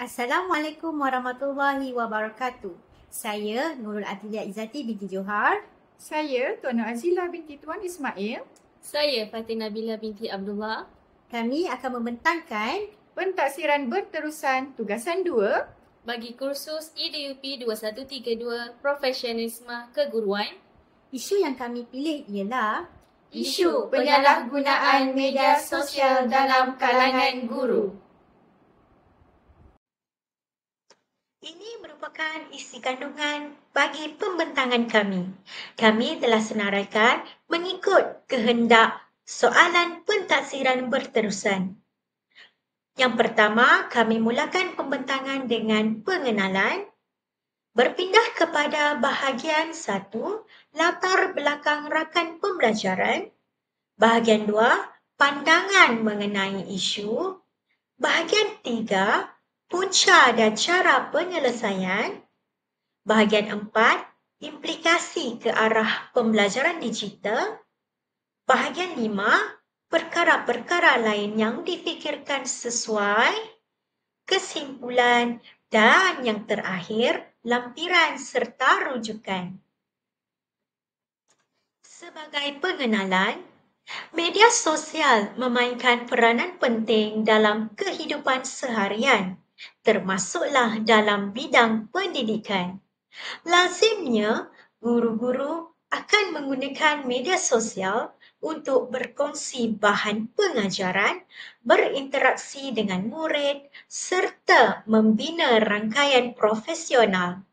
Assalamualaikum warahmatullahi wabarakatuh. Saya Nurul Atilia Izzati binti Johar. Saya Tuan Nur Azilah binti Tuan Ismail. Saya Fatin Nabila binti Abdullah. Kami akan membentangkan Pentaksiran berterusan tugasan 2 bagi kursus EDUP 2132 Profesionalisme Keguruan. Isu yang kami pilih ialah isu penyalahgunaan media sosial dalam kalangan guru. Ini merupakan isi kandungan bagi pembentangan kami. Kami telah senaraikan mengikut kehendak soalan pentaksiran berterusan. Yang pertama, kami mulakan pembentangan dengan pengenalan. Berpindah kepada bahagian 1, latar belakang rakan pembelajaran. Bahagian 2, pandangan mengenai isu. Bahagian 3, punca dan cara penyelesaian. Bahagian 4, implikasi ke arah pembelajaran digital. Bahagian 5, perkara-perkara lain yang difikirkan sesuai. Kesimpulan dan yang terakhir, lampiran serta rujukan. Sebagai pengenalan, media sosial memainkan peranan penting dalam kehidupan seharian, termasuklah dalam bidang pendidikan. Lazimnya, guru-guru akan menggunakan media sosial untuk berkongsi bahan pengajaran, berinteraksi dengan murid serta membina rangkaian profesional.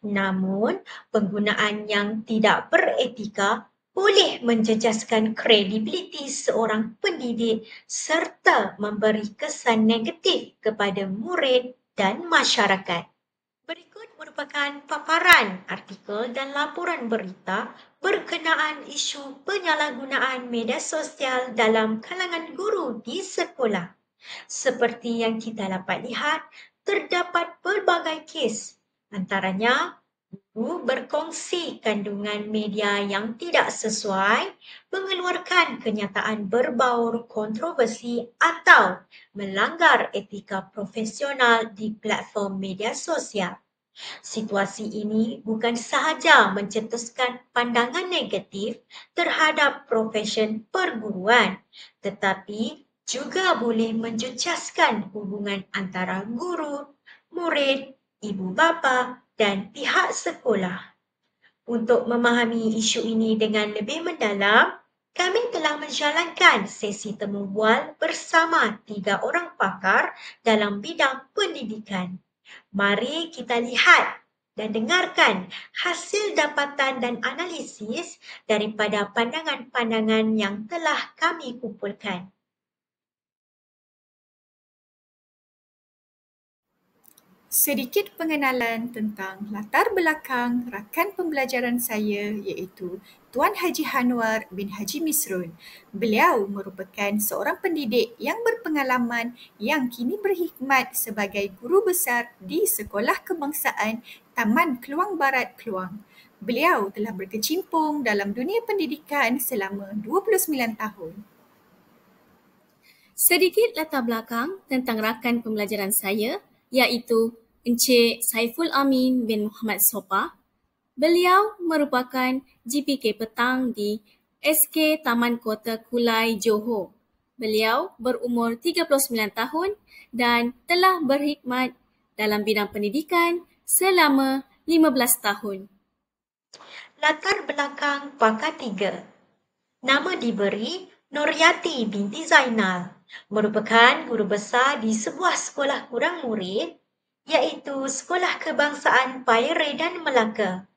Namun, penggunaan yang tidak beretika boleh menjejaskan kredibiliti seorang pendidik serta memberi kesan negatif kepada murid dan masyarakat. Berikut merupakan paparan artikel dan laporan berita berkenaan isu penyalahgunaan media sosial dalam kalangan guru di sekolah. Seperti yang kita dapat lihat, terdapat pelbagai kes. Antaranya, guru berkongsi kandungan media yang tidak sesuai, mengeluarkan kenyataan berbaur kontroversi atau melanggar etika profesional di platform media sosial. Situasi ini bukan sahaja mencetuskan pandangan negatif terhadap profesion perguruan, tetapi juga boleh menjejaskan hubungan antara guru, murid, ibu bapa dan pihak sekolah. Untuk memahami isu ini dengan lebih mendalam, kami telah menjalankan sesi temu bual bersama 3 orang pakar dalam bidang pendidikan. Mari kita lihat dan dengarkan hasil dapatan dan analisis daripada pandangan-pandangan yang telah kami kumpulkan. Sedikit pengenalan tentang latar belakang rakan pembelajaran saya iaitu Tuan Haji Hanwar bin Haji Misrun. Beliau merupakan seorang pendidik yang berpengalaman yang kini berkhidmat sebagai guru besar di Sekolah Kebangsaan Taman Keluang Barat, Keluang. Beliau telah berkecimpung dalam dunia pendidikan selama 29 tahun. Sedikit latar belakang tentang rakan pembelajaran saya iaitu Encik Saiful Amin bin Muhammad Sopa. Beliau merupakan GPK petang di SK Taman Kota Kulai, Johor. Beliau berumur 39 tahun dan telah berkhidmat dalam bidang pendidikan selama 15 tahun. Latar belakang pakar 3. Nama diberi Noryati binti Zainal, merupakan guru besar di sebuah sekolah kurang murid iaitu Sekolah Kebangsaan Payere dan Melaka.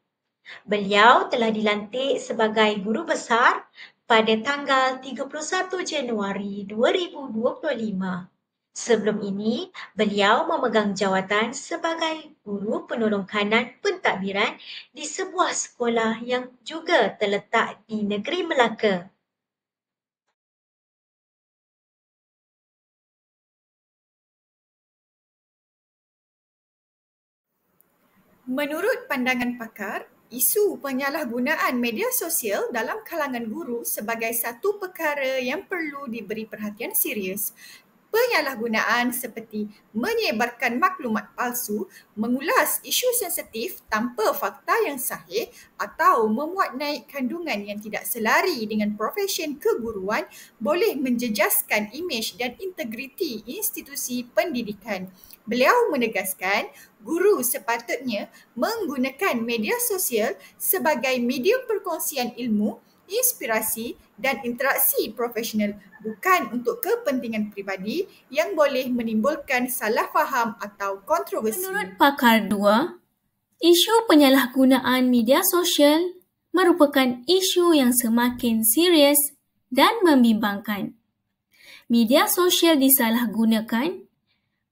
Beliau telah dilantik sebagai guru besar pada tanggal 31 Januari 2025. Sebelum ini, beliau memegang jawatan sebagai guru penolong kanan pentadbiran di sebuah sekolah yang juga terletak di negeri Melaka. Menurut pandangan pakar, isu penyalahgunaan media sosial dalam kalangan guru sebagai satu perkara yang perlu diberi perhatian serius. Penyalahgunaan seperti menyebarkan maklumat palsu, mengulas isu sensitif tanpa fakta yang sahih atau memuat naik kandungan yang tidak selari dengan profesen keguruan boleh menjejaskan imej dan integriti institusi pendidikan. Beliau menegaskan guru sepatutnya menggunakan media sosial sebagai medium perkongsian ilmu, inspirasi dan interaksi profesional, bukan untuk kepentingan peribadi yang boleh menimbulkan salah faham atau kontroversi. Menurut pakar 2, isu penyalahgunaan media sosial merupakan isu yang semakin serius dan membimbangkan. Media sosial disalahgunakan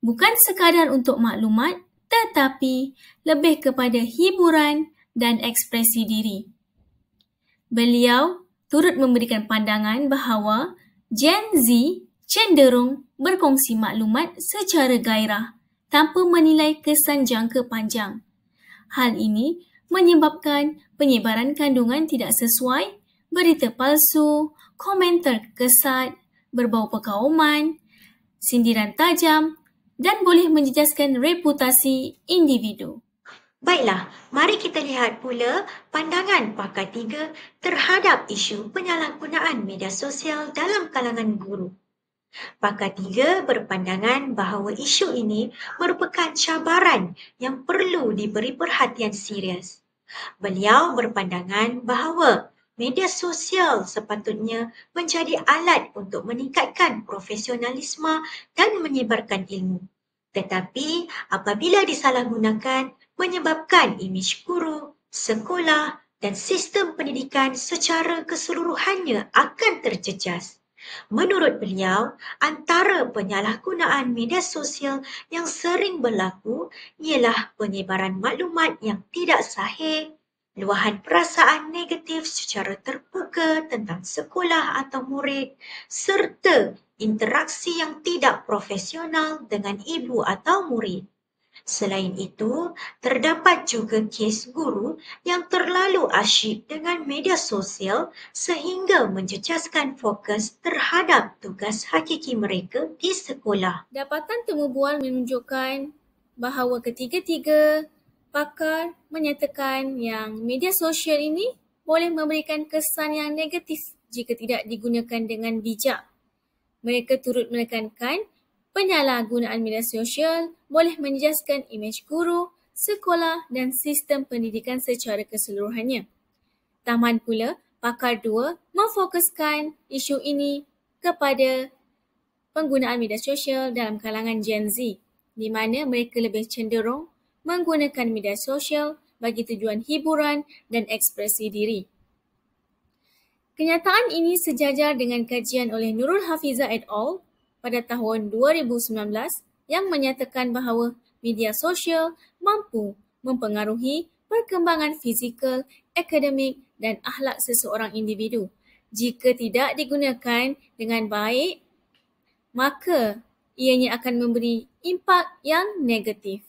bukan sekadar untuk maklumat tetapi lebih kepada hiburan dan ekspresi diri. Beliau turut memberikan pandangan bahawa Gen Z cenderung berkongsi maklumat secara gairah tanpa menilai kesan jangka panjang. Hal ini menyebabkan penyebaran kandungan tidak sesuai, berita palsu, komentar kesat, berbau perkauman, sindiran tajam dan boleh menjejaskan reputasi individu. Baiklah, mari kita lihat pula pandangan pakar 3 terhadap isu penyalahgunaan media sosial dalam kalangan guru. Pakar 3 berpandangan bahawa isu ini merupakan cabaran yang perlu diberi perhatian serius. Beliau berpandangan bahawa media sosial sepatutnya menjadi alat untuk meningkatkan profesionalisme dan menyebarkan ilmu. Tetapi apabila disalahgunakan, menyebabkan imej guru, sekolah dan sistem pendidikan secara keseluruhannya akan terjejas. Menurut beliau, antara penyalahgunaan media sosial yang sering berlaku ialah penyebaran maklumat yang tidak sahih, luahan perasaan negatif secara terbuka tentang sekolah atau murid, serta interaksi yang tidak profesional dengan ibu atau murid. Selain itu, terdapat juga kes guru yang terlalu asyik dengan media sosial sehingga menjejaskan fokus terhadap tugas hakiki mereka di sekolah. Dapatan temu bual menunjukkan bahawa ketiga-tiga pakar menyatakan yang media sosial ini boleh memberikan kesan yang negatif jika tidak digunakan dengan bijak. Mereka turut menekankan penyalahgunaan media sosial boleh menjejaskan imej guru, sekolah dan sistem pendidikan secara keseluruhannya. Tambahan pula, pakar 2 memfokuskan isu ini kepada penggunaan media sosial dalam kalangan Gen Z, di mana mereka lebih cenderung menggunakan media sosial bagi tujuan hiburan dan ekspresi diri. Kenyataan ini sejajar dengan kajian oleh Nurul Hafizah et al. Pada tahun 2019 yang menyatakan bahawa media sosial mampu mempengaruhi perkembangan fizikal, akademik dan akhlak seseorang individu. Jika tidak digunakan dengan baik, maka ianya akan memberi impak yang negatif.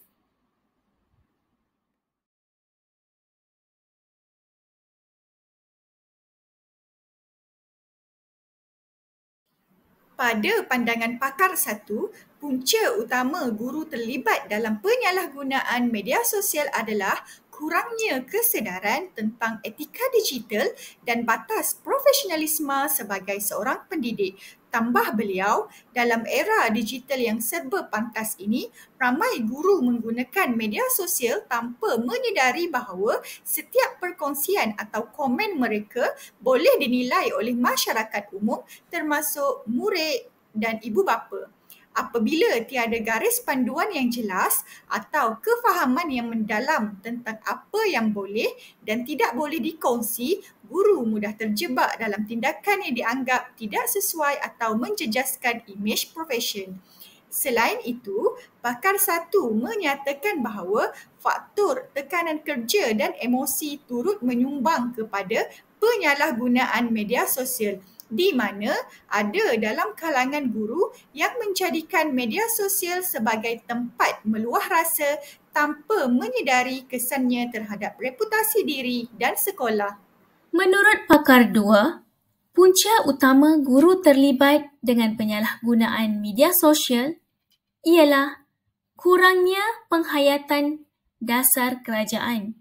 Pada pandangan pakar 1, punca utama guru terlibat dalam penyalahgunaan media sosial adalah kurangnya kesedaran tentang etika digital dan batas profesionalisme sebagai seorang pendidik. Tambah beliau, dalam era digital yang serba pantas ini, ramai guru menggunakan media sosial tanpa menyedari bahawa setiap perkongsian atau komen mereka boleh dinilai oleh masyarakat umum termasuk murid dan ibu bapa. Apabila tiada garis panduan yang jelas atau kefahaman yang mendalam tentang apa yang boleh dan tidak boleh dikongsi, guru mudah terjebak dalam tindakan yang dianggap tidak sesuai atau menjejaskan imej profesen. Selain itu, pakar 1 menyatakan bahawa faktor tekanan kerja dan emosi turut menyumbang kepada penyalahgunaan media sosial, di mana ada dalam kalangan guru yang menjadikan media sosial sebagai tempat meluah rasa tanpa menyedari kesannya terhadap reputasi diri dan sekolah. Menurut pakar 2, Punca utama guru terlibat dengan penyalahgunaan media sosial ialah kurangnya penghayatan dasar kerajaan.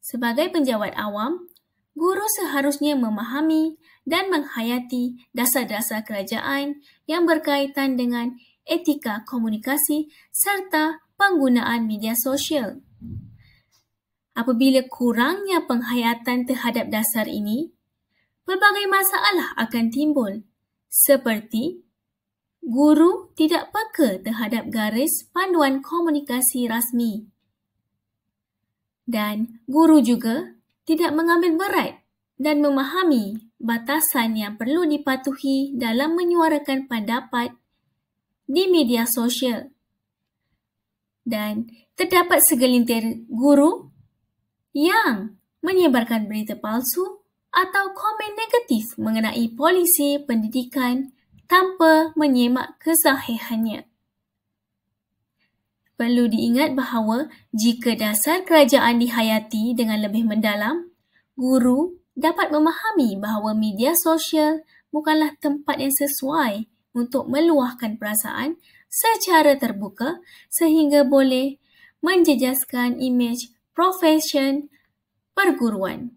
Sebagai penjawat awam, guru seharusnya memahami dan menghayati dasar-dasar kerajaan yang berkaitan dengan etika komunikasi serta penggunaan media sosial. Apabila kurangnya penghayatan terhadap dasar ini, pelbagai masalah akan timbul, seperti guru tidak peka terhadap garis panduan komunikasi rasmi dan guru juga tidak mengambil berat dan memahami batasan yang perlu dipatuhi dalam menyuarakan pendapat di media sosial. Dan terdapat segelintir guru yang menyebarkan berita palsu atau komen negatif mengenai polisi pendidikan tanpa menyemak kesahihannya. Perlu diingat bahawa jika dasar kerajaan dihayati dengan lebih mendalam, guru dapat memahami bahawa media sosial bukanlah tempat yang sesuai untuk meluahkan perasaan secara terbuka sehingga boleh menjejaskan imej profesion perguruan.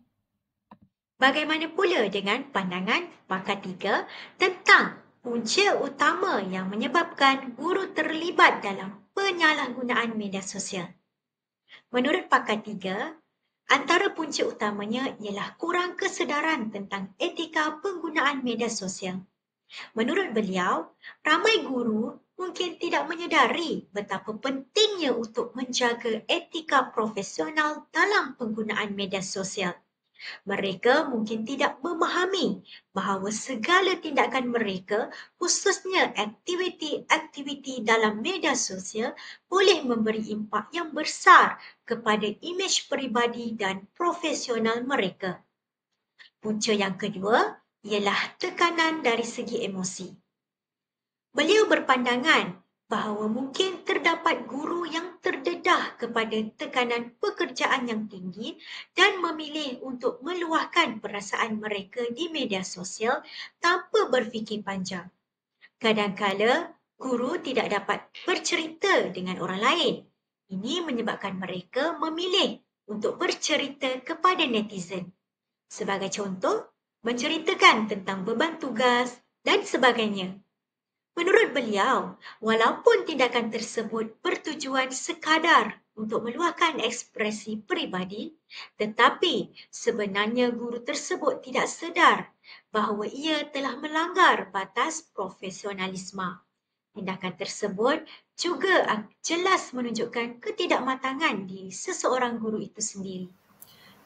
Bagaimana pula dengan pandangan pakar 3 tentang punca utama yang menyebabkan guru terlibat dalam penyalahgunaan media sosial? Menurut pakar 3, antara punca utamanya ialah kurang kesedaran tentang etika penggunaan media sosial. Menurut beliau, ramai guru mungkin tidak menyedari betapa pentingnya untuk menjaga etika profesional dalam penggunaan media sosial. Mereka mungkin tidak memahami bahawa segala tindakan mereka, khususnya aktiviti-aktiviti dalam media sosial, boleh memberi impak yang besar kepada imej peribadi dan profesional mereka. Punca yang kedua ialah tekanan dari segi emosi. Beliau berpandangan bahawa mungkin terdapat guru yang terdedah kepada tekanan pekerjaan yang tinggi dan memilih untuk meluahkan perasaan mereka di media sosial tanpa berfikir panjang. Kadang-kala, guru tidak dapat bercerita dengan orang lain. Ini menyebabkan mereka memilih untuk bercerita kepada netizen. Sebagai contoh, menceritakan tentang beban tugas dan sebagainya. Menurut beliau, walaupun tindakan tersebut bertujuan sekadar untuk meluahkan ekspresi peribadi, tetapi sebenarnya guru tersebut tidak sedar bahawa ia telah melanggar batas profesionalisme. Tindakan tersebut juga jelas menunjukkan ketidakmatangan di seseorang guru itu sendiri.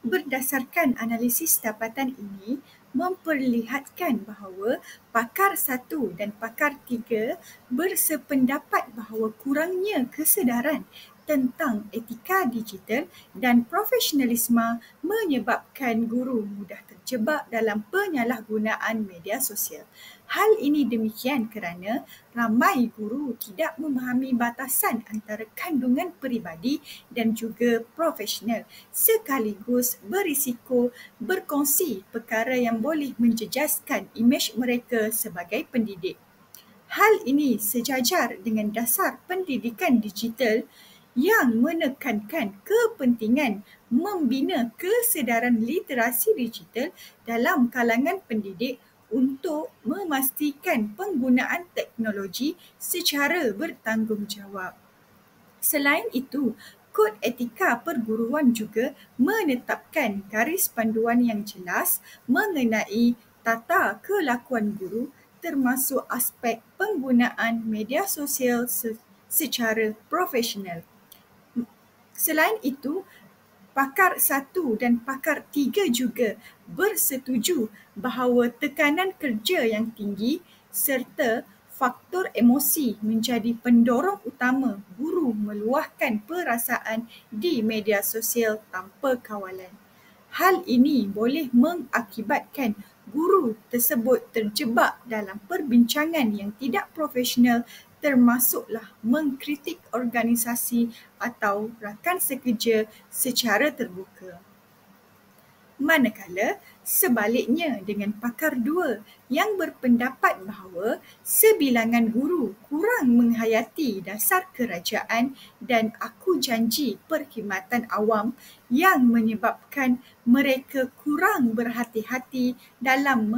Berdasarkan analisis dapatan ini, memperlihatkan bahawa pakar 1 dan pakar 3 bersependapat bahawa kurangnya kesedaran tentang etika digital dan profesionalisme menyebabkan guru mudah terjebak dalam penyalahgunaan media sosial. Hal ini demikian kerana ramai guru tidak memahami batasan antara kandungan peribadi dan juga profesional, sekaligus berisiko berkongsi perkara yang boleh menjejaskan imej mereka sebagai pendidik. Hal ini sejajar dengan dasar pendidikan digital yang menekankan kepentingan membina kesedaran literasi digital dalam kalangan pendidik untuk memastikan penggunaan teknologi secara bertanggungjawab. Selain itu, Kod Etika Perguruan juga menetapkan garis panduan yang jelas mengenai tata kelakuan guru termasuk aspek penggunaan media sosial secara profesional. Selain itu, pakar 1 dan pakar 3 juga bersetuju bahawa tekanan kerja yang tinggi serta faktor emosi menjadi pendorong utama guru meluahkan perasaan di media sosial tanpa kawalan. Hal ini boleh mengakibatkan guru tersebut terjebak dalam perbincangan yang tidak profesional, termasuklah mengkritik organisasi atau rakan sekerja secara terbuka. Manakala, Sebaliknya dengan pakar 2 yang berpendapat bahawa sebilangan guru kurang menghayati dasar kerajaan dan aku janji perkhidmatan awam yang menyebabkan mereka kurang berhati-hati dalam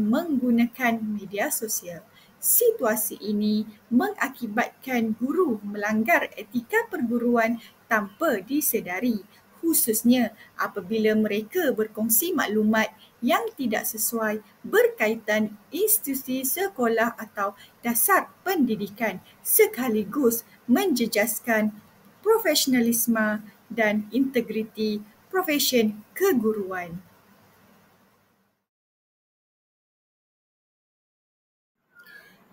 menggunakan media sosial. Situasi ini mengakibatkan guru melanggar etika perguruan tanpa disedari, khususnya apabila mereka berkongsi maklumat yang tidak sesuai berkaitan institusi sekolah atau dasar pendidikan sekaligus menjejaskan profesionalisme dan integriti profesen keguruan.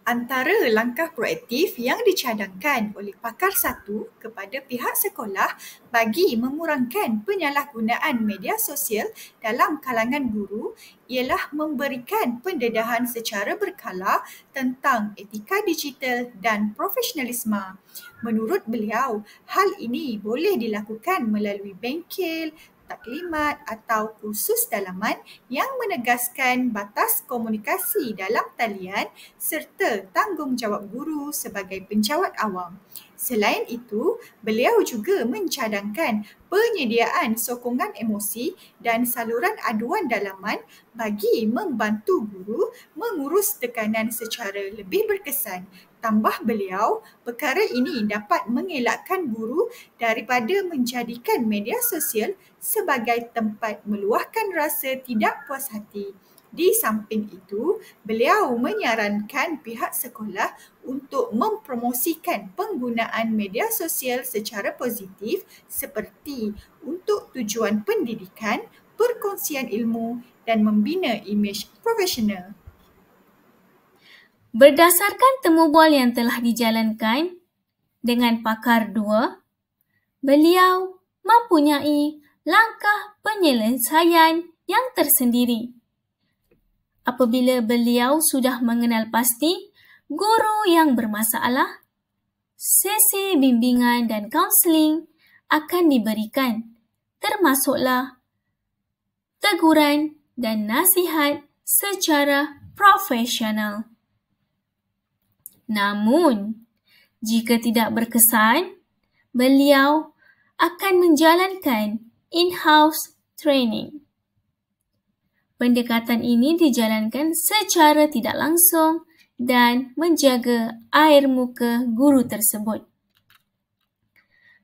Antara langkah proaktif yang dicadangkan oleh pakar 1 kepada pihak sekolah bagi mengurangkan penyalahgunaan media sosial dalam kalangan guru ialah memberikan pendedahan secara berkala tentang etika digital dan profesionalisme. Menurut beliau, hal ini boleh dilakukan melalui bengkel, taklimat atau kursus dalaman yang menegaskan batas komunikasi dalam talian serta tanggungjawab guru sebagai penjawat awam. Selain itu, beliau juga mencadangkan penyediaan sokongan emosi dan saluran aduan dalaman bagi membantu guru mengurus tekanan secara lebih berkesan. Tambah beliau, perkara ini dapat mengelakkan guru daripada menjadikan media sosial sebagai tempat meluahkan rasa tidak puas hati. Di samping itu, beliau menyarankan pihak sekolah untuk mempromosikan penggunaan media sosial secara positif seperti untuk tujuan pendidikan, perkongsian ilmu dan membina imej profesional. Berdasarkan temu bual yang telah dijalankan dengan pakar 2, beliau mempunyai langkah penyelesaian yang tersendiri. Apabila beliau sudah mengenal pasti guru yang bermasalah, sesi bimbingan dan kaunseling akan diberikan, termasuklah teguran dan nasihat secara profesional. Namun, jika tidak berkesan, beliau akan menjalankan in-house training. Pendekatan ini dijalankan secara tidak langsung dan menjaga air muka guru tersebut.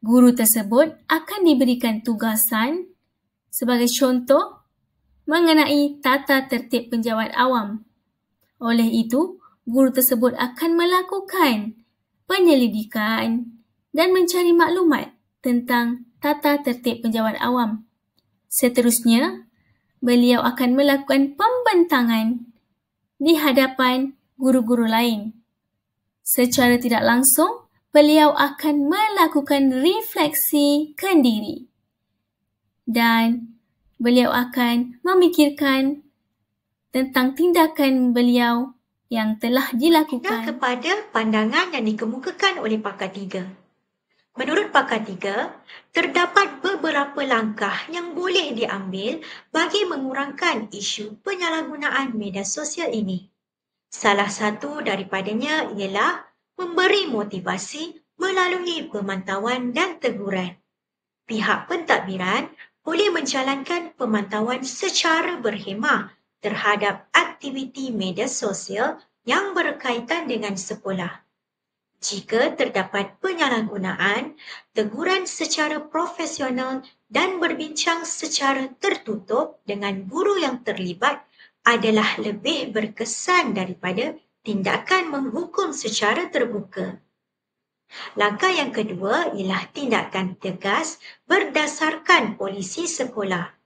Guru tersebut akan diberikan tugasan sebagai contoh mengenai tata tertib penjawat awam. Oleh itu, guru tersebut akan melakukan penyelidikan dan mencari maklumat tentang tata tertib penjawat awam. Seterusnya, beliau akan melakukan pembentangan di hadapan guru-guru lain. Secara tidak langsung, beliau akan melakukan refleksi kendiri dan beliau akan memikirkan tentang tindakan beliau yang telah dilakukan. Kepada pandangan yang dikemukakan oleh pakar 3. Menurut pakar 3, terdapat beberapa langkah yang boleh diambil bagi mengurangkan isu penyalahgunaan media sosial ini. Salah satu daripadanya ialah memberi motivasi melalui pemantauan dan teguran. Pihak pentadbiran boleh menjalankan pemantauan secara berhemah terhadap aktiviti media sosial yang berkaitan dengan sekolah. Jika terdapat penyalahgunaan, teguran secara profesional dan berbincang secara tertutup dengan guru yang terlibat adalah lebih berkesan daripada tindakan menghukum secara terbuka. Langkah yang kedua ialah tindakan tegas berdasarkan polisi sekolah.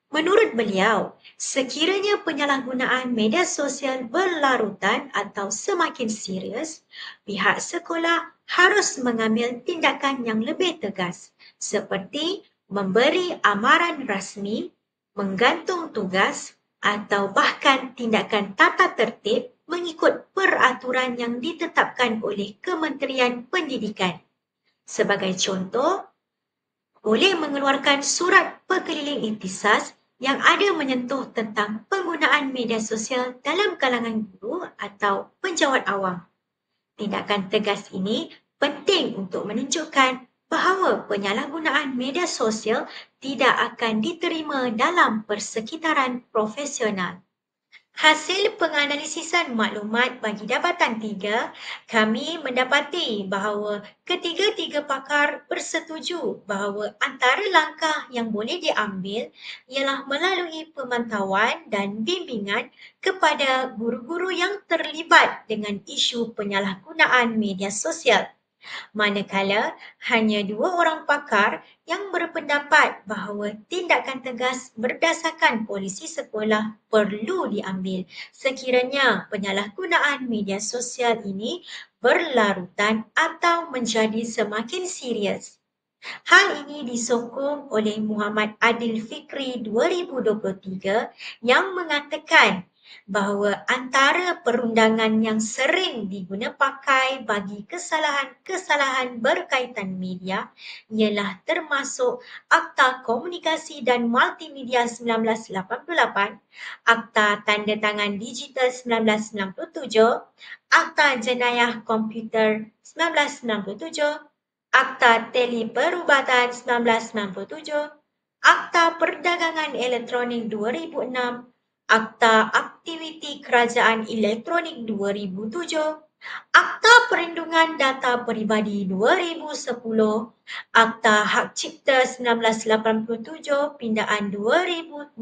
Menurut beliau, sekiranya penyalahgunaan media sosial berlarutan atau semakin serius, pihak sekolah harus mengambil tindakan yang lebih tegas, seperti memberi amaran rasmi, menggantung tugas, atau bahkan tindakan tata tertib mengikut peraturan yang ditetapkan oleh Kementerian Pendidikan. Sebagai contoh, boleh mengeluarkan surat perkeliling ihtisas yang ada menyentuh tentang penggunaan media sosial dalam kalangan guru atau penjawat awam. Tindakan tegas ini penting untuk menunjukkan bahawa penyalahgunaan media sosial tidak akan diterima dalam persekitaran profesional. Hasil penganalisisan maklumat bagi Jabatan 3, kami mendapati bahawa ketiga-tiga pakar bersetuju bahawa antara langkah yang boleh diambil ialah melalui pemantauan dan bimbingan kepada guru-guru yang terlibat dengan isu penyalahgunaan media sosial. Manakala hanya 2 orang pakar yang berpendapat bahawa tindakan tegas berdasarkan polisi sekolah perlu diambil sekiranya penyalahgunaan media sosial ini berlarutan atau menjadi semakin serius. Hal ini disokong oleh Muhammad Adil Fikri 2023 yang mengatakan bahawa antara perundangan yang sering diguna pakai bagi kesalahan-kesalahan berkaitan media ialah termasuk Akta Komunikasi dan Multimedia 1988, Akta Tanda Tangan Digital 1997, Akta Jenayah Komputer 1997, Akta Teleperubatan 1997, Akta Perdagangan Elektronik 2006, Akta Aktiviti Kerajaan Elektronik 2007, Akta Perlindungan Data Peribadi 2010, Akta Hak Cipta 1987, Pindaan 2012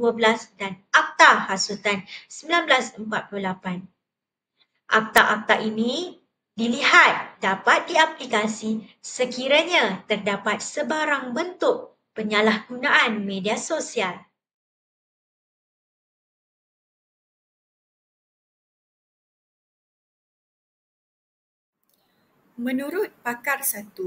dan Akta Hasutan 1948. Akta-akta ini dilihat dapat diaplikasi sekiranya terdapat sebarang bentuk penyalahgunaan media sosial. Menurut pakar 1,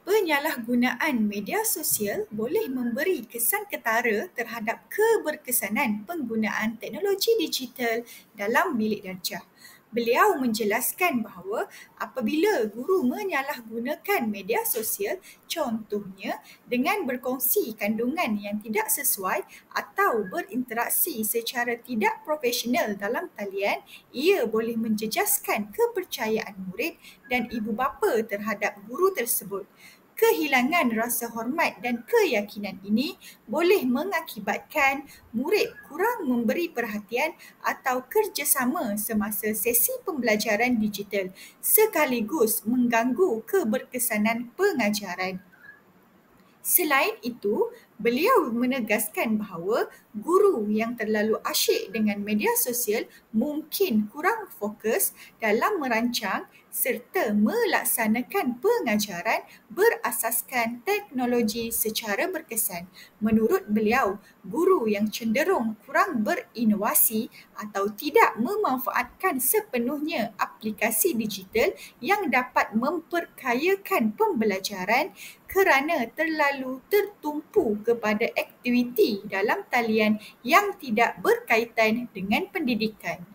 penyalahgunaan media sosial boleh memberi kesan ketara terhadap keberkesanan penggunaan teknologi digital dalam bilik darjah. Beliau menjelaskan bahawa apabila guru menyalahgunakan media sosial, contohnya dengan berkongsi kandungan yang tidak sesuai atau berinteraksi secara tidak profesional dalam talian, ia boleh menjejaskan kepercayaan murid dan ibu bapa terhadap guru tersebut. Kehilangan rasa hormat dan keyakinan ini boleh mengakibatkan murid kurang memberi perhatian atau kerjasama semasa sesi pembelajaran digital sekaligus mengganggu keberkesanan pengajaran. Selain itu, beliau menegaskan bahawa guru yang terlalu asyik dengan media sosial mungkin kurang fokus dalam merancang serta melaksanakan pengajaran berasaskan teknologi secara berkesan. Menurut beliau, guru yang cenderung kurang berinovasi atau tidak memanfaatkan sepenuhnya aplikasi digital yang dapat memperkayakan pembelajaran kerana terlalu tertumpu kepada aktiviti dalam talian yang tidak berkaitan dengan pendidikan.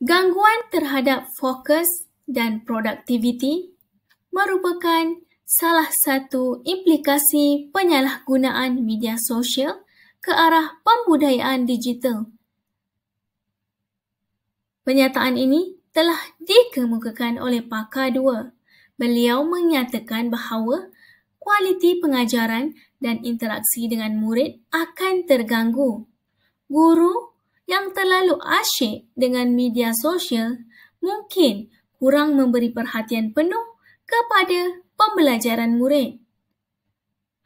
Gangguan terhadap fokus dan produktiviti merupakan salah satu implikasi penyalahgunaan media sosial ke arah pembudayaan digital. Pernyataan ini telah dikemukakan oleh pakar 2. Beliau menyatakan bahawa kualiti pengajaran dan interaksi dengan murid akan terganggu. Guru yang terlalu asyik dengan media sosial mungkin kurang memberi perhatian penuh kepada pembelajaran murid.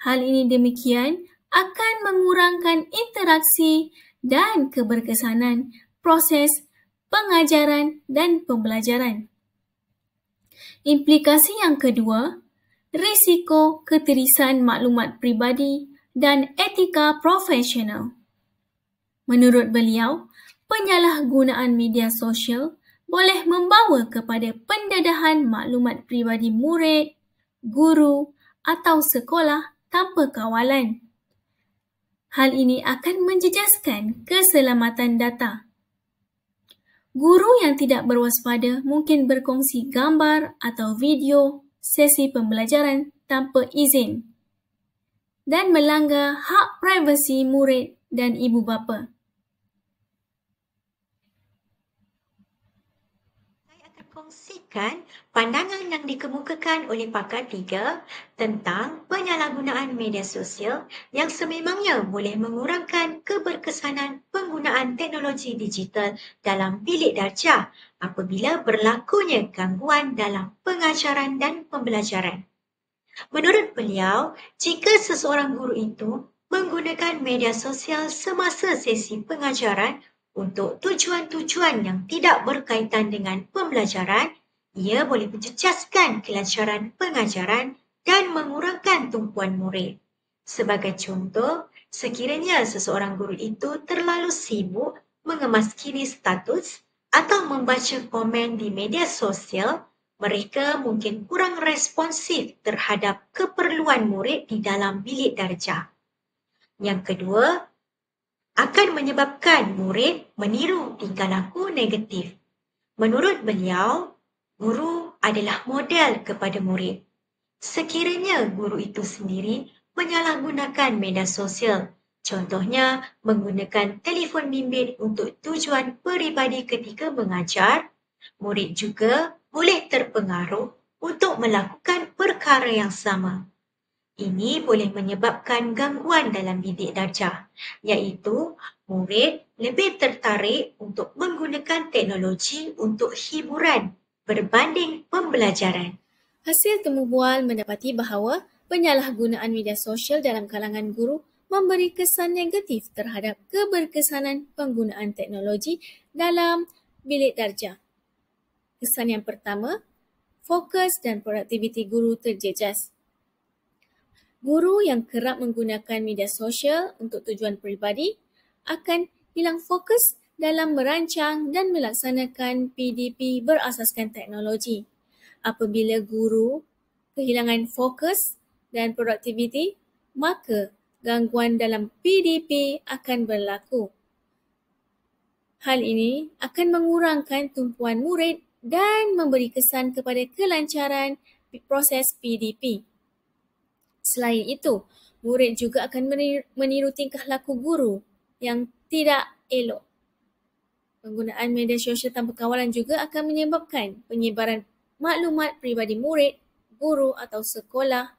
Hal ini demikian akan mengurangkan interaksi dan keberkesanan proses pengajaran dan pembelajaran. Implikasi yang kedua, risiko ketirisan maklumat pribadi dan etika profesional. Menurut beliau, penyalahgunaan media sosial boleh membawa kepada pendedahan maklumat pribadi murid, guru atau sekolah tanpa kawalan. Hal ini akan menjejaskan keselamatan data. Guru yang tidak berwaspada mungkin berkongsi gambar atau video sesi pembelajaran tanpa izin. dan melanggar hak privasi murid dan ibu bapa. Saya akan kongsikan pandangan yang dikemukakan oleh pakar 3 tentang penyalahgunaan media sosial yang sememangnya boleh mengurangkan keberkesanan penggunaan teknologi digital dalam bilik darjah apabila berlakunya gangguan dalam pengajaran dan pembelajaran. Menurut beliau, jika seseorang guru itu menggunakan media sosial semasa sesi pengajaran untuk tujuan-tujuan yang tidak berkaitan dengan pembelajaran, ia boleh menjejaskan kelancaran pengajaran dan mengurangkan tumpuan murid. Sebagai contoh, sekiranya seseorang guru itu terlalu sibuk mengemaskini status atau membaca komen di media sosial, mereka mungkin kurang responsif terhadap keperluan murid di dalam bilik darjah. Yang kedua, akan menyebabkan murid meniru tingkah laku negatif. Menurut beliau, guru adalah model kepada murid. Sekiranya guru itu sendiri menyalahgunakan media sosial, contohnya menggunakan telefon bimbit untuk tujuan peribadi ketika mengajar, murid juga boleh terpengaruh untuk melakukan perkara yang sama. Ini boleh menyebabkan gangguan dalam bidik darjah, iaitu murid lebih tertarik untuk menggunakan teknologi untuk hiburan berbanding pembelajaran. Hasil temu bual mendapati bahawa penyalahgunaan media sosial dalam kalangan guru memberi kesan negatif terhadap keberkesanan penggunaan teknologi dalam bilik darjah. Kesan yang pertama, fokus dan produktiviti guru terjejas. Guru yang kerap menggunakan media sosial untuk tujuan peribadi akan hilang fokus dalam merancang dan melaksanakan PDP berasaskan teknologi. Apabila guru kehilangan fokus dan produktiviti, maka gangguan dalam PDP akan berlaku. Hal ini akan mengurangkan tumpuan murid dan memberi kesan kepada kelancaran proses PDP. Selain itu, murid juga akan meniru tingkah laku guru yang tidak elok. Penggunaan media sosial tanpa kawalan juga akan menyebabkan penyebaran maklumat peribadi murid, guru atau sekolah,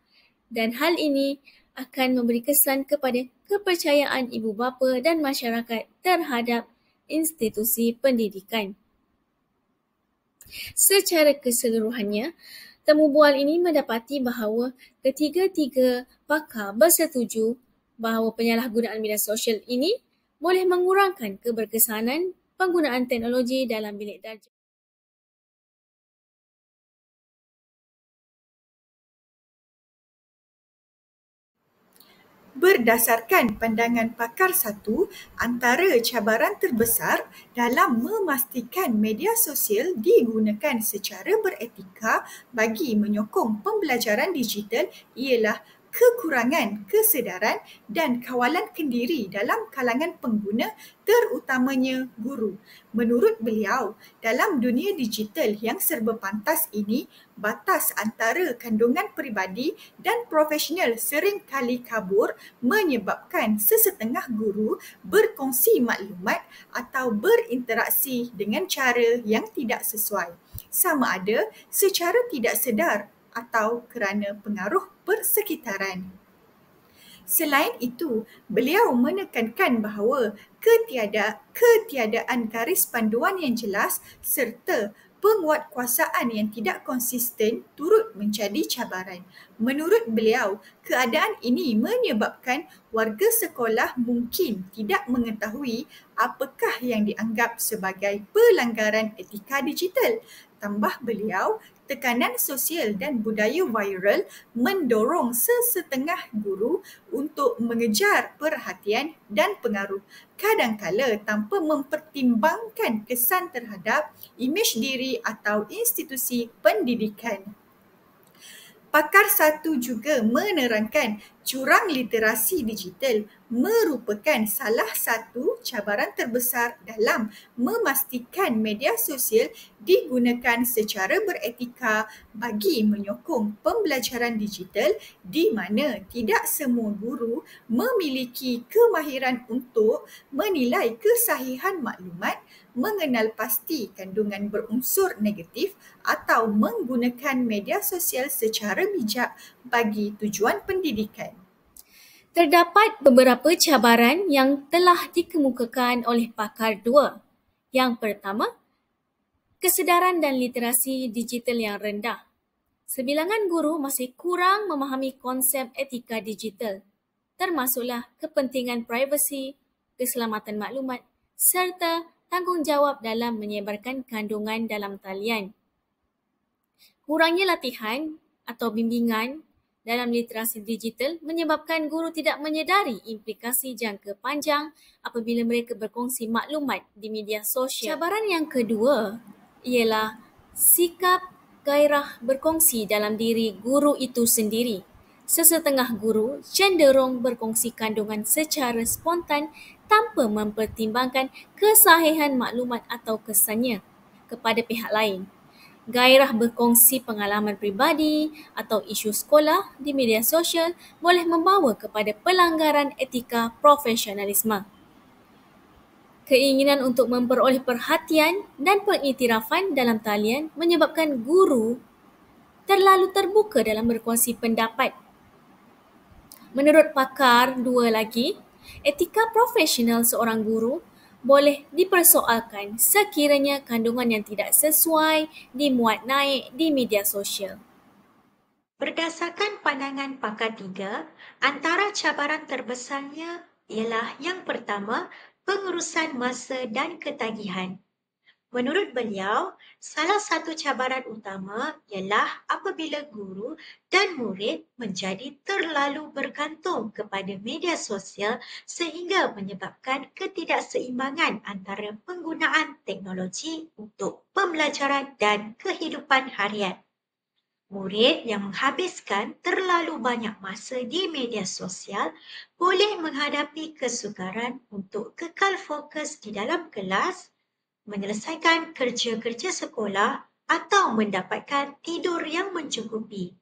dan hal ini akan memberi kesan kepada kepercayaan ibu bapa dan masyarakat terhadap institusi pendidikan. Secara keseluruhannya, temu bual ini mendapati bahawa ketiga-tiga pakar bersetuju bahawa penyalahgunaan media sosial ini boleh mengurangkan keberkesanan penggunaan teknologi dalam bilik darjah. Berdasarkan pandangan pakar 1, antara cabaran terbesar dalam memastikan media sosial digunakan secara beretika bagi menyokong pembelajaran digital ialah kekurangan kesedaran dan kawalan kendiri dalam kalangan pengguna, terutamanya guru. Menurut beliau, dalam dunia digital yang serba pantas ini, batas antara kandungan peribadi dan profesional sering kali kabur menyebabkan sesetengah guru berkongsi maklumat atau berinteraksi dengan cara yang tidak sesuai, sama ada secara tidak sedar atau kerana pengaruh persekitaran. Selain itu, beliau menekankan bahawa ketiadaan garis panduan yang jelas serta penguatkuasaan yang tidak konsisten turut menjadi cabaran. Menurut beliau, keadaan ini menyebabkan warga sekolah mungkin tidak mengetahui apakah yang dianggap sebagai pelanggaran etika digital. Tambah beliau, tekanan sosial dan budaya viral mendorong sesetengah guru untuk mengejar perhatian dan pengaruh, kadangkala tanpa mempertimbangkan kesan terhadap imej diri atau institusi pendidikan. Pakar 1 juga menerangkan Jurang literasi digital merupakan salah satu cabaran terbesar dalam memastikan media sosial digunakan secara beretika bagi menyokong pembelajaran digital di mana tidak semua guru memiliki kemahiran untuk menilai kesahihan maklumat, mengenal pasti kandungan berunsur negatif atau menggunakan media sosial secara bijak bagi tujuan pendidikan. Terdapat beberapa cabaran yang telah dikemukakan oleh pakar dua. Yang pertama, kesedaran dan literasi digital yang rendah. Sebilangan guru masih kurang memahami konsep etika digital, termasuklah kepentingan privasi, keselamatan maklumat serta tanggungjawab dalam menyebarkan kandungan dalam talian. Kurangnya latihan atau bimbingan dalam literasi digital menyebabkan guru tidak menyedari implikasi jangka panjang apabila mereka berkongsi maklumat di media sosial. Cabaran yang kedua ialah sikap gairah berkongsi dalam diri guru itu sendiri. Sesetengah guru cenderung berkongsi kandungan secara spontan tanpa mempertimbangkan kesahihan maklumat atau kesannya kepada pihak lain. Gairah berkongsi pengalaman peribadi atau isu sekolah di media sosial boleh membawa kepada pelanggaran etika profesionalisme. Keinginan untuk memperoleh perhatian dan pengiktirafan dalam talian menyebabkan guru terlalu terbuka dalam berkongsi pendapat. Menurut pakar dua lagi, etika profesional seorang guru boleh dipersoalkan sekiranya kandungan yang tidak sesuai dimuat naik di media sosial. Berdasarkan pandangan pakar tiga, antara cabaran terbesarnya ialah yang pertama, pengurusan masa dan ketagihan. Menurut beliau, salah satu cabaran utama ialah apabila guru dan murid menjadi terlalu bergantung kepada media sosial sehingga menyebabkan ketidakseimbangan antara penggunaan teknologi untuk pembelajaran dan kehidupan harian. Murid yang menghabiskan terlalu banyak masa di media sosial boleh menghadapi kesukaran untuk kekal fokus di dalam kelas, menyelesaikan kerja-kerja sekolah atau mendapatkan tidur yang mencukupi.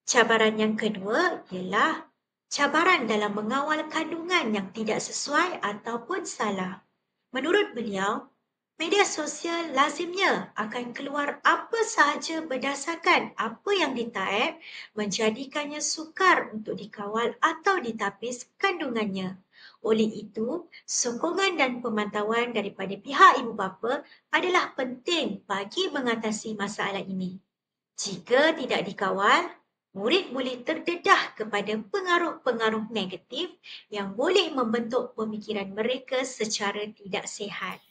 Cabaran yang kedua ialah cabaran dalam mengawal kandungan yang tidak sesuai ataupun salah. Menurut beliau, media sosial lazimnya akan keluar apa sahaja berdasarkan apa yang ditaip menjadikannya sukar untuk dikawal atau ditapis kandungannya. Oleh itu, sokongan dan pemantauan daripada pihak ibu bapa adalah penting bagi mengatasi masalah ini. Jika tidak dikawal, murid boleh terdedah kepada pengaruh-pengaruh negatif yang boleh membentuk pemikiran mereka secara tidak sihat.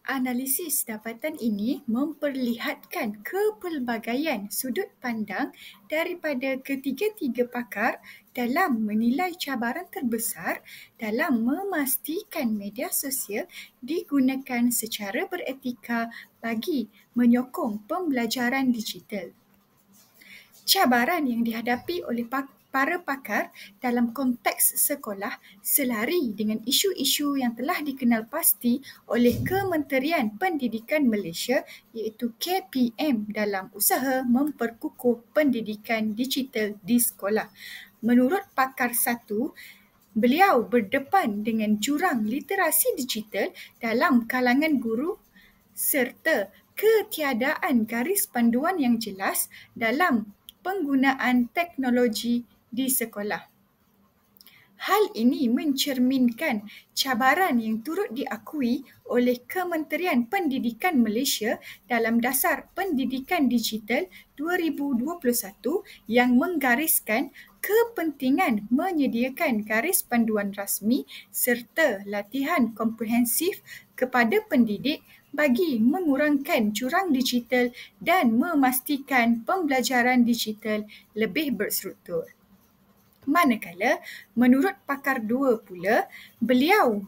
Analisis dapatan ini memperlihatkan kepelbagaian sudut pandang daripada ketiga-tiga pakar dalam menilai cabaran terbesar dalam memastikan media sosial digunakan secara beretika bagi menyokong pembelajaran digital. Cabaran yang dihadapi oleh para pakar dalam konteks sekolah selari dengan isu-isu yang telah dikenal pasti oleh Kementerian Pendidikan Malaysia iaitu KPM dalam usaha memperkukuh pendidikan digital di sekolah. Menurut pakar satu, beliau berdepan dengan jurang literasi digital dalam kalangan guru serta ketiadaan garis panduan yang jelas dalam penggunaan teknologi di sekolah. Hal ini mencerminkan cabaran yang turut diakui oleh Kementerian Pendidikan Malaysia dalam Dasar Pendidikan Digital 2021 yang menggariskan kepentingan menyediakan garis panduan rasmi serta latihan komprehensif kepada pendidik bagi mengurangkan jurang digital dan memastikan pembelajaran digital lebih berstruktur. Manakala, menurut pakar dua pula, beliau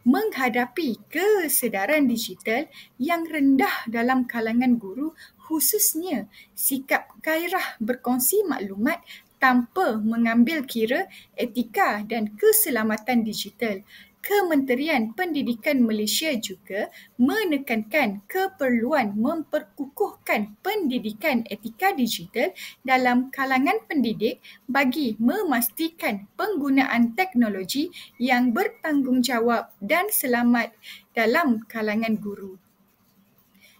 menghadapi kesedaran digital yang rendah dalam kalangan guru, khususnya sikap gairah berkongsi maklumat tanpa mengambil kira etika dan keselamatan digital. Kementerian Pendidikan Malaysia juga menekankan keperluan memperkukuhkan pendidikan etika digital dalam kalangan pendidik bagi memastikan penggunaan teknologi yang bertanggungjawab dan selamat dalam kalangan guru.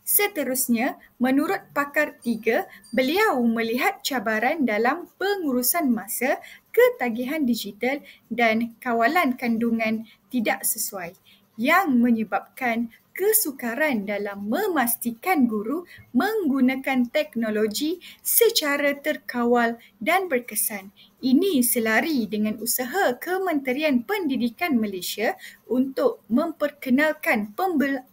Seterusnya, menurut pakar 3, beliau melihat cabaran dalam pengurusan masa, ketagihan digital dan kawalan kandungan tidak sesuai yang menyebabkan kesukaran dalam memastikan guru menggunakan teknologi secara terkawal dan berkesan. Ini selari dengan usaha Kementerian Pendidikan Malaysia untuk memperkenalkan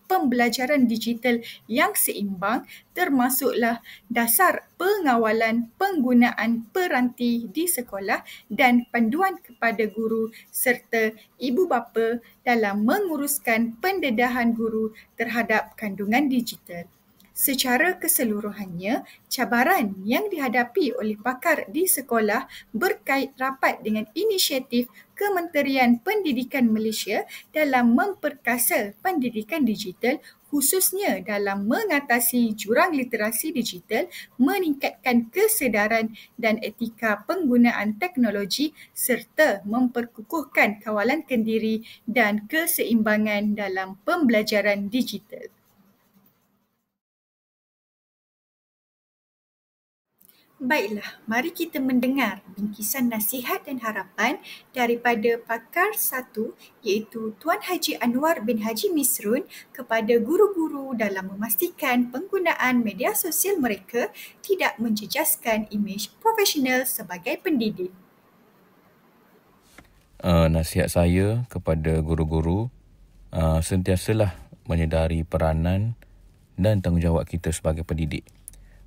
pembelajaran digital yang seimbang, termasuklah dasar pengawalan penggunaan peranti di sekolah dan panduan kepada guru serta ibu bapa dalam menguruskan pendedahan guru terhadap kandungan digital. Secara keseluruhannya, cabaran yang dihadapi oleh pakar di sekolah berkait rapat dengan inisiatif Kementerian Pendidikan Malaysia dalam memperkasa pendidikan digital, khususnya dalam mengatasi jurang literasi digital, meningkatkan kesedaran dan etika penggunaan teknologi serta memperkukuhkan kawalan kendiri dan keseimbangan dalam pembelajaran digital. Baiklah, mari kita mendengar bingkisan nasihat dan harapan daripada pakar 1 iaitu Tuan Haji Anwar bin Haji Misrun kepada guru-guru dalam memastikan penggunaan media sosial mereka tidak menjejaskan imej profesional sebagai pendidik. Nasihat saya kepada guru-guru, sentiasalah menyedari peranan dan tanggungjawab kita sebagai pendidik.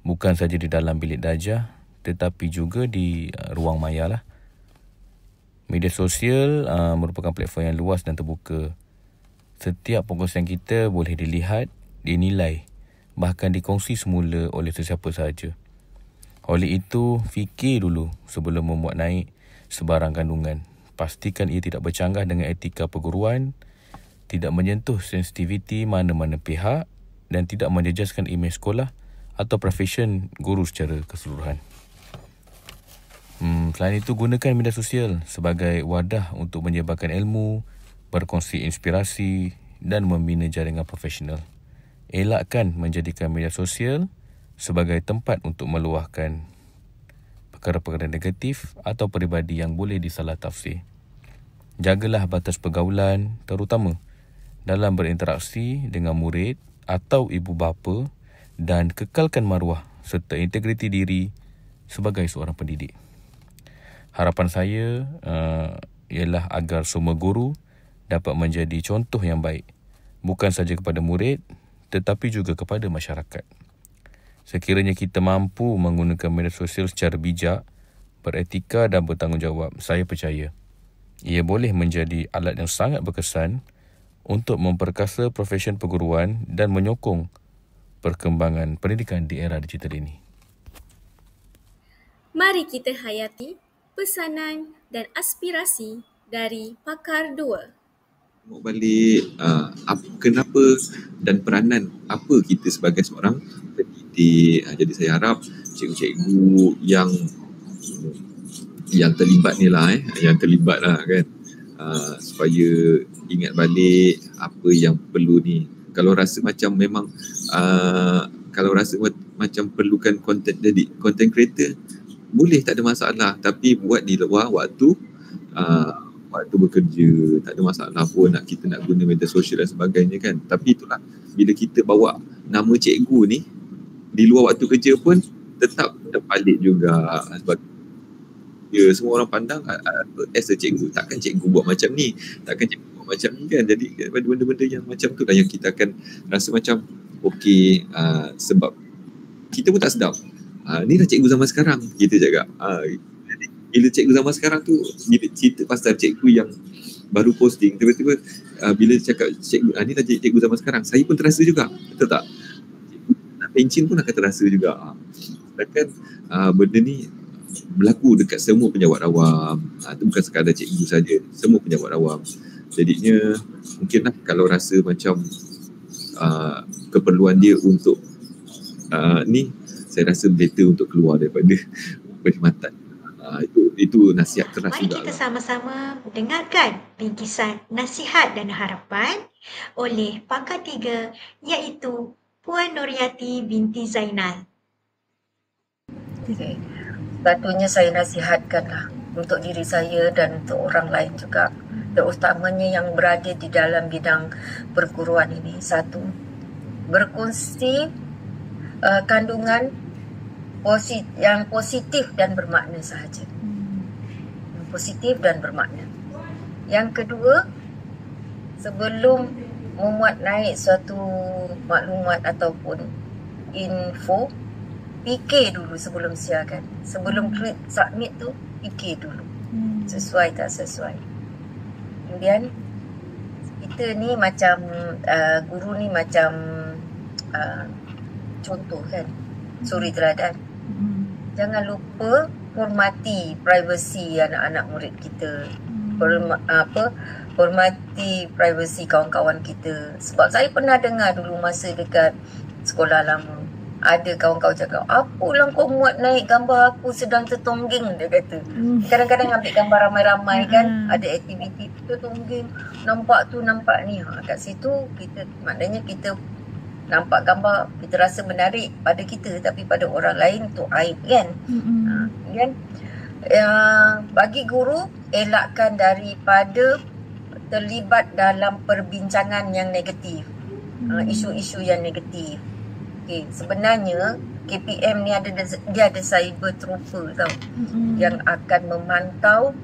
Bukan saja di dalam bilik darjah, tetapi juga di ruang maya lah. Media sosial merupakan platform yang luas dan terbuka. Setiap perkongsian kita boleh dilihat, dinilai, bahkan dikongsi semula oleh sesiapa sahaja. Oleh itu, fikir dulu sebelum memuat naik sebarang kandungan. Pastikan ia tidak bercanggah dengan etika perguruan, tidak menyentuh sensitiviti mana-mana pihak dan tidak menjejaskan imej sekolah atau profesion guru secara keseluruhan. Selain itu, gunakan media sosial sebagai wadah untuk menyebarkan ilmu, berkongsi inspirasi dan membina jaringan profesional. Elakkan menjadikan media sosial sebagai tempat untuk meluahkan perkara-perkara negatif atau peribadi yang boleh disalah tafsir. Jagalah batas pergaulan, terutama dalam berinteraksi dengan murid atau ibu bapa, dan kekalkan maruah serta integriti diri sebagai seorang pendidik. Harapan saya ialah agar semua guru dapat menjadi contoh yang baik, bukan saja kepada murid tetapi juga kepada masyarakat. Sekiranya kita mampu menggunakan media sosial secara bijak, beretika dan bertanggungjawab, saya percaya ia boleh menjadi alat yang sangat berkesan untuk memperkasa profesion perguruan dan menyokong perkembangan pendidikan di era digital ini. Mari kita hayati pesanan dan aspirasi dari pakar 2. Mau balik kenapa dan peranan apa kita sebagai seorang pendidik. Jadi saya harap cikgu-cikgu yang terlibat ni lah yang terlibat lah kan, supaya ingat balik apa yang perlu ni. Kalau rasa macam memang macam perlukan content creator, boleh, tak ada masalah, tapi buat di luar waktu bekerja, tak ada masalah pun kita nak guna media sosial dan sebagainya kan. Tapi itulah, bila kita bawa nama cikgu ni di luar waktu kerja pun tetap balik juga. Sebab semua orang pandang as a cikgu, takkan cikgu buat macam ni, takkan cikgu buat macam ni kan. Jadi benda-benda yang macam tu lah yang kita akan rasa macam okey, sebab kita pun tak sedap. Ni dah cikgu zaman sekarang, kita cakap. Bila cikgu zaman sekarang tu, bila cerita pasal cikgu yang baru posting, tiba-tiba bila cakap cikgu, ni dah cikgu zaman sekarang, saya pun terasa juga, betul tak? Cikgu nak pencin pun akan terasa juga. Sedangkan benda ni berlaku dekat semua penjawat awam. Itu bukan sekadar cikgu saja, semua penjawat awam. Jadinya mungkinlah kalau rasa macam keperluan dia untuk ni, saya rasa better untuk keluar daripada perkhidmatan. Itu nasihat keras Mari juga kita lah. sama-sama mendengarkan bingkisan nasihat dan harapan oleh pakar 3 iaitu Puan Noryati binti Zainal. Okay. Sepatutnya saya nasihatkanlah untuk diri saya dan untuk orang lain juga, terutamanya yang berada di dalam bidang perguruan ini. Satu, berkongsi kandungan yang positif dan bermakna sahaja. Positif dan bermakna. Yang kedua, sebelum memuat naik suatu maklumat ataupun info, fikir dulu sebelum siarkan. Sebelum klik submit tu, fikir dulu. Sesuai tak sesuai. Kemudian, kita ni macam, guru ni macam contoh kan, suri teladan. Jangan lupa hormati privasi anak-anak murid kita. Hormati privasi kawan-kawan kita. Sebab saya pernah dengar dulu masa dekat sekolah lama, ada kawan-kawan cakap, apalah kau muat naik gambar aku sedang tertongging, dia kata. Kadang-kadang ambil gambar ramai-ramai kan, ada aktiviti tertongging, nampak tu nampak ni. Kat situ kita, maknanya kita nampak gambar, kita rasa menarik pada kita, tapi pada orang lain tu aib kan. Kan? Bagi guru, elakkan daripada terlibat dalam perbincangan yang negatif, isu-isu yang negatif. Okay, sebenarnya KPM ni dia ada cyber trooper tau, yang akan memantau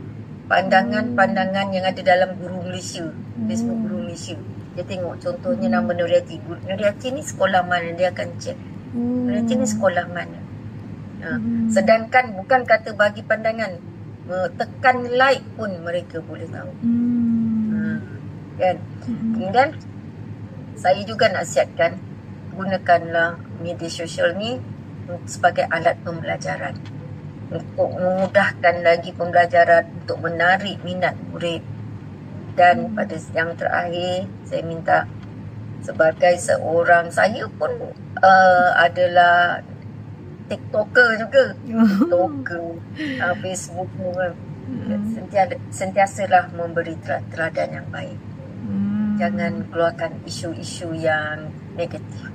pandangan-pandangan yang ada dalam Guru Malaysia, Facebook Guru Malaysia. Dia tengok contohnya nama Noryati. Noryati ni sekolah mana, dia akan cek. Noryati ni sekolah mana. Sedangkan bukan kata bagi pandangan, tekan like pun mereka boleh tahu. Kan? Kemudian saya juga nasihatkan, gunakanlah media sosial ni sebagai alat pembelajaran, untuk memudahkan lagi pembelajaran, untuk menarik minat murid. Dan pada yang terakhir, saya minta, sebagai seorang, saya pun adalah TikToker juga. TikToker, Facebook kan. Sentiasalah memberi teladan yang baik. Jangan keluarkan isu-isu yang negatif.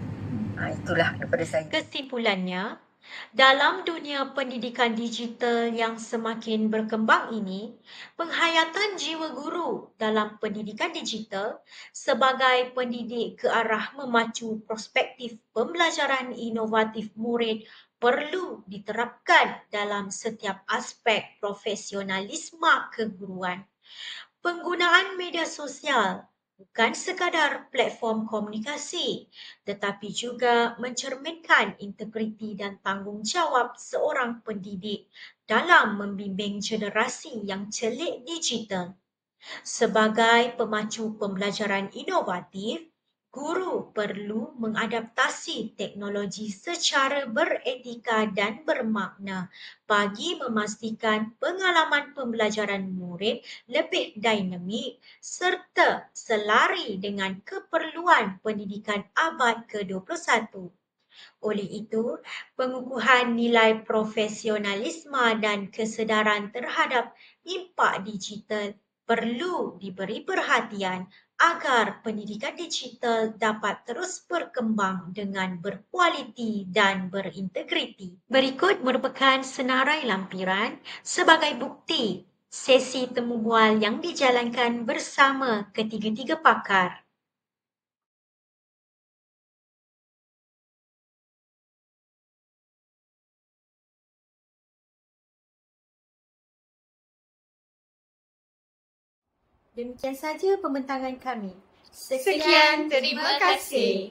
Itulah daripada saya. Kesimpulannya, dalam dunia pendidikan digital yang semakin berkembang ini, penghayatan jiwa guru dalam pendidikan digital sebagai pendidik ke arah memacu perspektif pembelajaran inovatif murid perlu diterapkan dalam setiap aspek profesionalisme keguruan. Penggunaan media sosial bukan sekadar platform komunikasi, tetapi juga mencerminkan integriti dan tanggungjawab seorang pendidik dalam membimbing generasi yang celik digital. Sebagai pemacu pembelajaran inovatif, guru perlu mengadaptasi teknologi secara beretika dan bermakna bagi memastikan pengalaman pembelajaran murid lebih dinamik serta selari dengan keperluan pendidikan abad ke-21. Oleh itu, pengukuhan nilai profesionalisme dan kesedaran terhadap impak digital perlu diberi perhatian agar pendidikan digital dapat terus berkembang dengan berkualiti dan berintegriti. Berikut merupakan senarai lampiran sebagai bukti sesi temu bual yang dijalankan bersama ketiga-tiga pakar. Demikian saja pembentangan kami. Sekian, terima kasih.